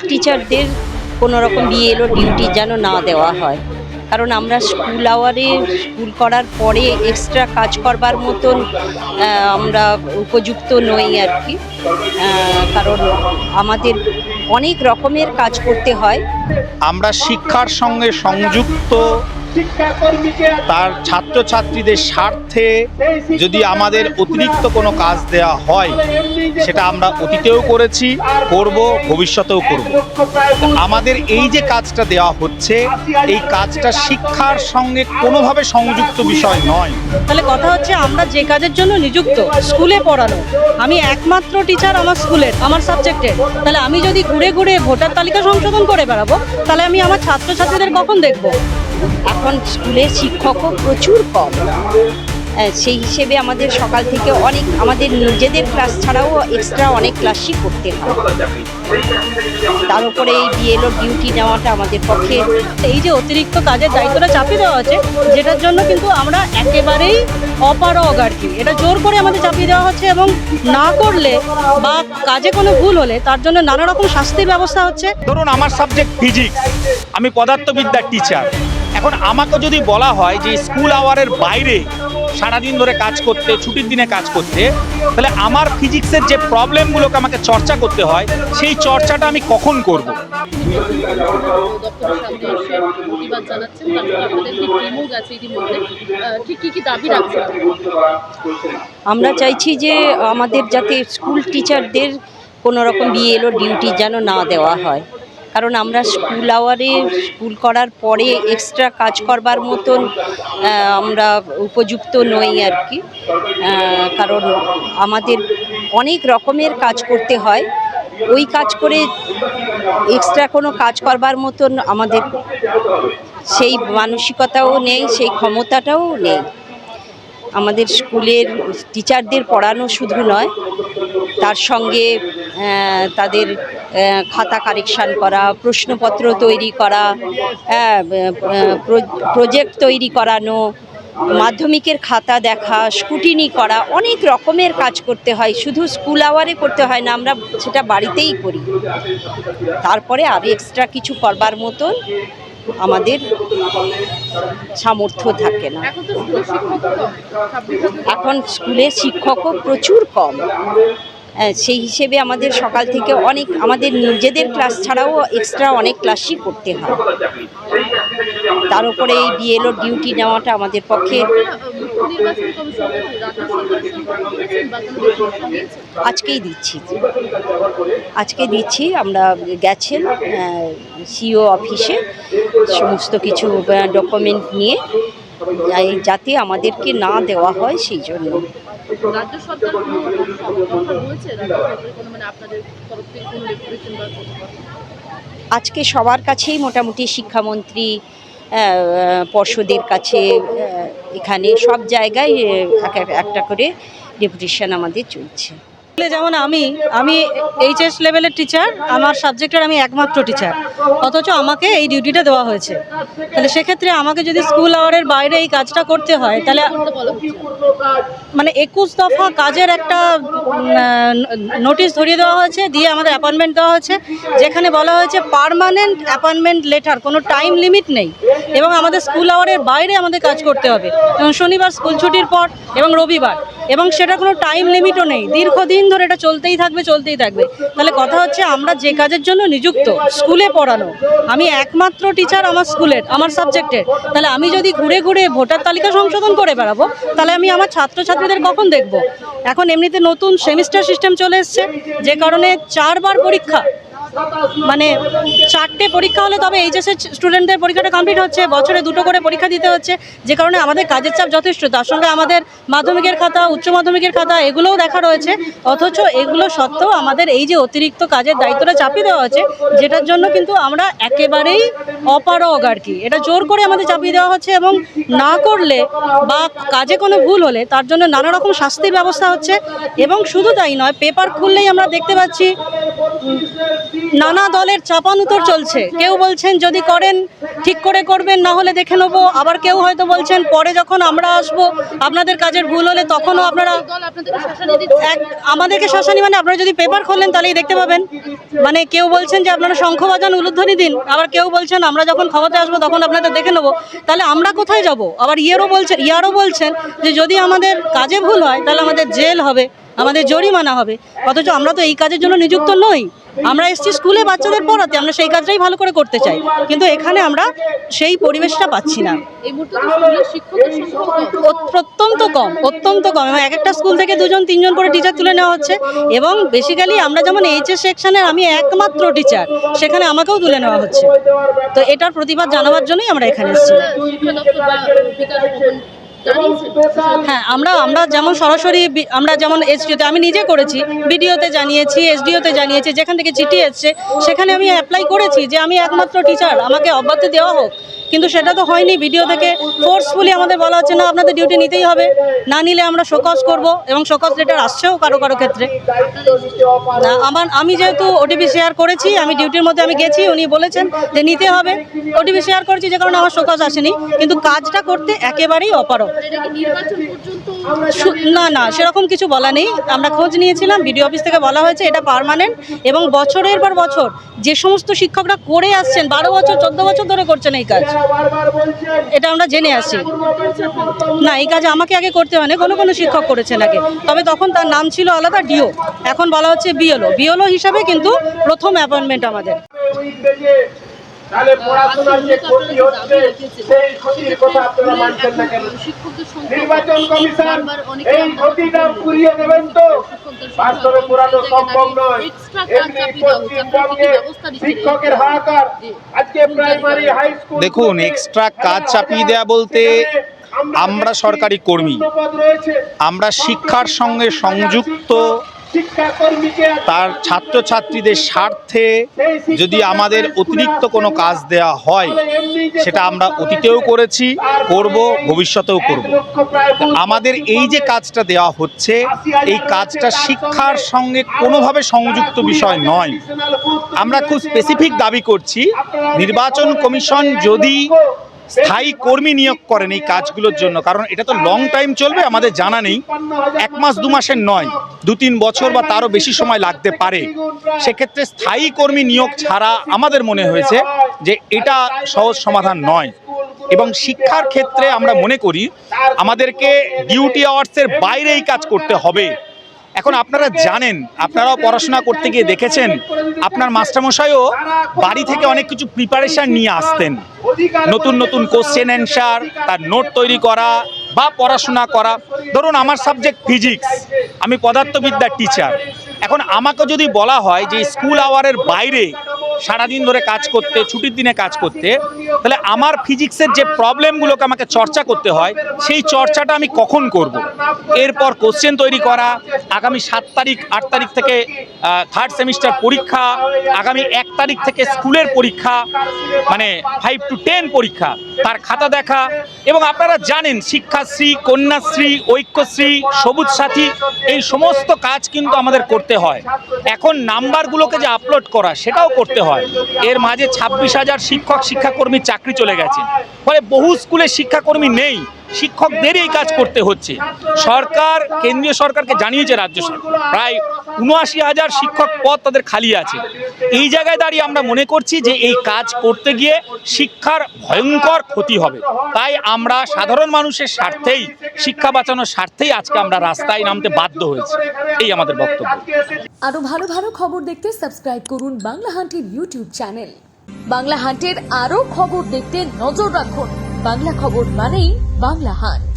টিচারদের কোনো রকম বিএলও ডিউটি যেন না দেওয়া হয়, কারণ আমরা স্কুল আওয়ারে স্কুল করার পরে এক্সট্রা কাজ করবার মতন আমরা উপযুক্ত নই আর কি। কারণ আমাদের অনেক রকমের কাজ করতে হয়। আমরা শিক্ষার সঙ্গে সংযুক্ত, তার ছাত্রছাত্রীদের স্বার্থে যদি আমাদের অতিরিক্ত কোনো কাজ দেওয়া হয়, সেটা আমরা অতীতেও করেছি, করব, ভবিষ্যতেও করব। আমাদের এই যে কাজটা দেওয়া হচ্ছে, এই কাজটা শিক্ষার সঙ্গে কোনোভাবে সংযুক্ত বিষয় নয়। তাহলে কথা হচ্ছে আমরা যে কাজের জন্য নিযুক্ত, স্কুলে পড়ানো, আমি একমাত্র টিচার আমার স্কুলের, আমার সাবজেক্টের, তাহলে আমি যদি ঘুরে ঘুরে ভোটার তালিকা সংশোধন করে বেড়াবো, তাহলে আমি আমার ছাত্রছাত্রীদের কখন দেখবো? এখন স্কুলে শিক্ষকও প্রচুর কম, সেই হিসেবে আমাদের সকাল থেকে অনেক আমাদের নিজেদের ক্লাস ছাড়াও এক্সট্রা অনেক ক্লাসই করতে হয়। তার উপরে এই বিএলও ডিউটি নেওয়াটা আমাদের পক্ষে, এই যে অতিরিক্ত কাজের দায়িত্বটা চাপিয়ে দেওয়া হচ্ছে, যেটার জন্য কিন্তু আমরা একেবারেই অপারগ আর কি। এটা জোর করে আমাদের চাপিয়ে দেওয়া হচ্ছে এবং না করলে বা কাজে কোনো ভুল হলে তার জন্য নানা রকম শাস্তির ব্যবস্থা হচ্ছে। ধরুন আমার সাবজেক্ট ফিজিক্স, আমি পদার্থবিদ্যার টিচার। এখন আমাকে যদি বলা হয় যে স্কুল আওয়ারের বাইরে সারাদিন ধরে কাজ করতে, ছুটির দিনে কাজ করতে, তাহলে আমার ফিজিক্সের যে প্রবলেমগুলোকে আমাকে চর্চা করতে হয়, সেই চর্চাটা আমি কখন করব? আমরা চাইছি যে আমাদের যাতে স্কুল টিচারদের কোনো রকম বিএলও ডিউটি যেন না দেওয়া হয়, কারণ আমরা স্কুল আওয়ারে স্কুল করার পরে এক্সট্রা কাজ করবার মতন আমরা উপযুক্ত নই আর কি। কারণ আমাদের অনেক রকমের কাজ করতে হয়, ওই কাজ করে এক্সট্রা কোনো কাজ করবার মতন আমাদের সেই মানসিকতাও নেই, সেই ক্ষমতাটাও নেই। আমাদের স্কুলের টিচারদের পড়ানো শুধু নয়, তার সঙ্গে তাদের খাতা কারেকশান করা, প্রশ্নপত্র তৈরি করা, প্রজেক্ট তৈরি করানো, মাধ্যমিকের খাতা দেখা, স্কুটিনি করা, অনেক রকমের কাজ করতে হয়। শুধু স্কুল আওয়ারে করতে হয় না, আমরা সেটা বাড়িতেই করি। তারপরে আর এক্সট্রা কিছু করবার মতন আমাদের সামর্থ্য থাকে না। এখন স্কুলে শিক্ষকও প্রচুর কম, সেই হিসেবে আমাদের সকাল থেকে অনেক আমাদের নিজেদের ক্লাস ছাড়াও এক্সট্রা অনেক ক্লাসই করতে হয়। তার উপরে এই বিএলও ডিউটি নেওয়াটা আমাদের পক্ষে। আজকে দিচ্ছি আমরা গেছেন সিও অফিসে সমস্ত কিছু ডকুমেন্ট নিয়ে, যাতে আমাদেরকে না দেওয়া হয় সেই জন্য। আজকে সবার কাছেই মোটামুটি শিক্ষামন্ত্রী, পর্ষদের কাছে, এখানে সব জায়গায় একটা করে ডেপুটেশন আমাদের চলছে। যেমন আমি এইচএস লেভেলের টিচার, আমার সাবজেক্টের আমি একমাত্র টিচার, অথচ আমাকে এই ডিউটিটা দেওয়া হয়েছে। তাহলে সেক্ষেত্রে আমাকে যদি স্কুল আওয়ারের বাইরে এই কাজটা করতে হয়, তাহলে মানে 21 দফা কাজের একটা নোটিশ ধরিয়ে দেওয়া হয়েছে, দিয়ে আমাদের অ্যাপয়েন্টমেন্ট দেওয়া হয়েছে, যেখানে বলা হয়েছে পার্মানেন্ট অ্যাপয়েন্টমেন্ট লেটার, কোনো টাইম লিমিট নেই, এবং আমাদের স্কুল আওয়ারের বাইরে আমাদের কাজ করতে হবে, এবং শনিবার স্কুল ছুটির পর এবং রবিবার, এবং সেটা কোনো টাইম লিমিটও নেই। দীর্ঘদিন ধরে এটা চলতেই থাকবে। তাহলে কথা হচ্ছে আমরা যে কাজের জন্য নিযুক্ত, স্কুলে পড়ানো, আমি একমাত্র টিচার আমার স্কুলের, আমার সাবজেক্টের, তাহলে আমি যদি ঘুরে ঘুরে ভোটার তালিকা সংশোধন করে বেড়াবো, তাহলে আমি আমার ছাত্রছাত্রীদের কখন দেখবো? এখন এমনিতে নতুন সেমিস্টার সিস্টেম চলে এসছে, যে কারণে 4 বার পরীক্ষা, মানে 4টে পরীক্ষা হলে তবে এইচএসের স্টুডেন্টদের পরীক্ষাটা কমপ্লিট হচ্ছে, বছরে 2টো করে পরীক্ষা দিতে হচ্ছে, যে কারণে আমাদের কাজের চাপ যথেষ্ট। তার সঙ্গে আমাদের মাধ্যমিকের খাতা, উচ্চ মাধ্যমিকের খাতা, এগুলোও দেখা রয়েছে। অথচ এগুলো সত্ত্বেও আমাদের এই যে অতিরিক্ত কাজের দায়িত্বটা চাপিয়ে দেওয়া হচ্ছে, যেটার জন্য কিন্তু আমরা একেবারেই অপারগ আর কি। এটা জোর করে আমাদের চাপিয়ে দেওয়া হচ্ছে এবং না করলে বা কাজে কোনো ভুল হলে তার জন্য নানা রকম শাস্তির ব্যবস্থা হচ্ছে। এবং শুধু তাই নয়, পেপার খুললেই আমরা দেখতে পাচ্ছি নানা দলের চাপানুতর চলছে। কেউ বলছেন যদি করেন ঠিক করে করবেন, না হলে দেখে নেবো। আবার কেউ হয়তো বলছেন পরে যখন আমরা আসবো আপনাদের কাজের ভুল হলে তখনও আপনারা আমাদেরকে শাসানি, মানে আপনারা যদি পেপার খোলেন তাহলেই দেখতে পাবেন। মানে কেউ বলছেন যে আপনারা শঙ্খ বাজান, উলুধ্বনি দিন, আবার কেউ বলছেন আমরা যখন ক্ষমতায় আসবো তখন আপনাদের দেখে নেবো। তাহলে আমরা কোথায় যাব? আবার ইয়ারও বলছেন যে যদি আমাদের কাজে ভুল হয় তাহলে আমাদের জেল হবে, আমাদের জরিমানা হবে। অথচ আমরা তো এই কাজের জন্য নিযুক্ত নই। আমরা এসেছি স্কুলে বাচ্চাদের পড়াতে, আমরা সেই কাজটাই ভালো করে করতে চাই, কিন্তু এখানে আমরা সেই পরিবেশটা পাচ্ছি না। অত্যন্ত কম, অত্যন্ত কম। এবং এক একটা স্কুল থেকে 2জন 3জন করে টিচার তুলে নেওয়া হচ্ছে। এবং বেসিক্যালি আমরা যেমন এইচএস সেকশনের আমি একমাত্র টিচার, সেখানে আমাকেও তুলে নেওয়া হচ্ছে। তো এটার প্রতিবাদ জানাবার জন্যই আমরা এখানে এসেছি। হ্যাঁ, আমরা যেমন সরাসরি আমরা যেমন এসডিওতে আমি নিজে করেছি, বিডিওতে জানিয়েছি, এসডিওতে জানিয়েছি, যেখান থেকে চিঠি এসছে সেখানে আমি অ্যাপ্লাই করেছি যে আমি একমাত্র টিচার, আমাকে অব্যাহতি দেওয়া হোক। কিন্তু সেটা তো হয়নি। ভিডিও থেকে ফোর্সফুলি আমাদের বলা হচ্ছে না, আপনাদের ডিউটি নিতেই হবে, না নিলে আমরা শোকজ করব। এবং শোকজ লেটার আসছেও কারো কারো ক্ষেত্রে। আমি যেহেতু ওটিপি শেয়ার করেছি, আমি ডিউটির মধ্যে আমি গেছি, উনি বলেছেন যে নিতে হবে, ওটিপি শেয়ার করেছি, যে কারণে আমার শোকজ আসেনি। কিন্তু কাজটা করতে একেবারেই অপারগ। না, সেরকম কিছু বলা নেই। আমরা খোঁজ নিয়েছিলাম, বিডিও অফিস থেকে বলা হয়েছে এটা পার্মানেন্ট এবং বছরের পর বছর যে সমস্ত শিক্ষকরা করে আসছেন, 12 বছর 14 বছর ধরে করছেন এই কাজ, এটা আমরা জেনে আসি। না, এই কাজ আমাকে আগে করতে হয় না, কোনো শিক্ষক করেছেন আগে, তবে তখন তার নাম ছিল আলাদা ডিও, এখন বলা হচ্ছে বিএলও হিসাবে, কিন্তু প্রথম অ্যাপয়েন্টমেন্ট আমাদের। তাহলে পড়াশোনার যে ক্ষতি হচ্ছে সেই ক্ষতির কথা আপনারা মানছেন না কেন? নির্বাচন কমিশন এই ক্ষতিটা পুরিয়ে দেবেন তো? বাস্তবে পুরানো সম্ভব নয়। এমনি পশ্চিমবঙ্গে শিক্ষকের হাহাকার, আজকে প্রাইমারি হাই স্কুল। দেখুন, এক্সট্রা কাজ চাপিয়ে দেওয়া বলতে আমরা সরকারি কর্মী, আমরা শিক্ষার সঙ্গে সংযুক্ত, তার ছাত্রছাত্রীদের স্বার্থে যদি আমাদের অতিরিক্ত কোনো কাজ দেওয়া হয় সেটা আমরা অতীতেও করেছি, করব, ভবিষ্যতেও করব। আমাদের এই যে কাজটা দেওয়া হচ্ছে এই কাজটা শিক্ষার সঙ্গে কোনোভাবে সংযুক্ত বিষয় নয়। আমরা খুব স্পেসিফিক দাবি করছি, নির্বাচন কমিশন যদি স্থায়ী কর্মী নিয়োগ করেন এই কাজগুলোর জন্য, কারণ এটা তো লং টাইম চলবে, আমাদের জানা নেই, 1 মাস 2 মাসের নয়, 2-3 বছর বা তারও বেশি সময় লাগতে পারে। সেক্ষেত্রে স্থায়ী কর্মী নিয়োগ ছাড়া আমাদের মনে হয়েছে যে এটা সহজ সমাধান নয়। এবং শিক্ষার ক্ষেত্রে আমরা মনে করি আমাদেরকে ডিউটি আওয়ার্সের বাইরে এই কাজ করতে হবে। এখন আপনারা জানেন, আপনারাও পড়াশোনা করতে গিয়ে দেখেছেন, আপনার মাস্টারমশাইও বাড়ি থেকে অনেক কিছু প্রিপারেশান নিয়ে আসতেন, নতুন কোশ্চেন অ্যান্সার, তার নোট তৈরি করা বা পড়াশোনা করা। ধরুন আমার সাবজেক্ট ফিজিক্স, আমি পদার্থবিদ্যার টিচার। এখন আমাকে যদি বলা হয় যে স্কুল আওয়ারের বাইরে সারাদিন ধরে কাজ করতে, ছুটির দিনে কাজ করতে, তাহলে আমার ফিজিক্সের যে প্রবলেমগুলোকে আমাকে চর্চা করতে হয় সেই চর্চাটা আমি কখন করব? এরপর কোশ্চেন তৈরি করা, আগামী 7 তারিখ 8 তারিখ থেকে 3rd সেমিস্টার পরীক্ষা, আগামী 1 তারিখ থেকে স্কুলের পরীক্ষা, মানে 5 to 10 পরীক্ষা, তার খাতা দেখা। এবং আপনারা জানেন শিক্ষাশ্রী, কন্যাশ্রী, ঐক্যশ্রী, সবুজ সাথী, এই সমস্ত কাজ কিন্তু আমাদের করতে হয়। এখন নাম্বারগুলোকে যে আপলোড করা সেটাও করতে হয়। এর মাঝে 26,000 শিক্ষক শিক্ষাকর্মী চাকরি চলে গেছে, ফলে বহু স্কুলে শিক্ষাকর্মী নেই, শিক্ষকদের এই কাজ করতে হচ্ছে। সরকার, কেন্দ্রীয় সরকারকে জানিয়েছে রাজ্য সরকার, প্রায় 79,000 শিক্ষক পদ তাদের খালি আছে। এই জায়গায় দাঁড়িয়ে আমরা মনে করছি যে এই কাজ করতে গিয়ে শিক্ষার ভয়ঙ্কর ক্ষতি হবে। তাই আমরা সাধারণ মানুষের স্বার্থেই, শিক্ষা বাঁচানোর স্বার্থেই আজকে আমরা রাস্তায় নামতে বাধ্য হয়েছি। এই আমাদের বক্তব্য। আরো ভালো ভালো খবর দেখতে সাবস্ক্রাইব করুন বাংলা হান্টের ইউটিউব চ্যানেল। বাংলা হান্টের আরো খবর দেখতে নজর রাখুন। বাংলা খবর মানেই বাংলা হান্ট।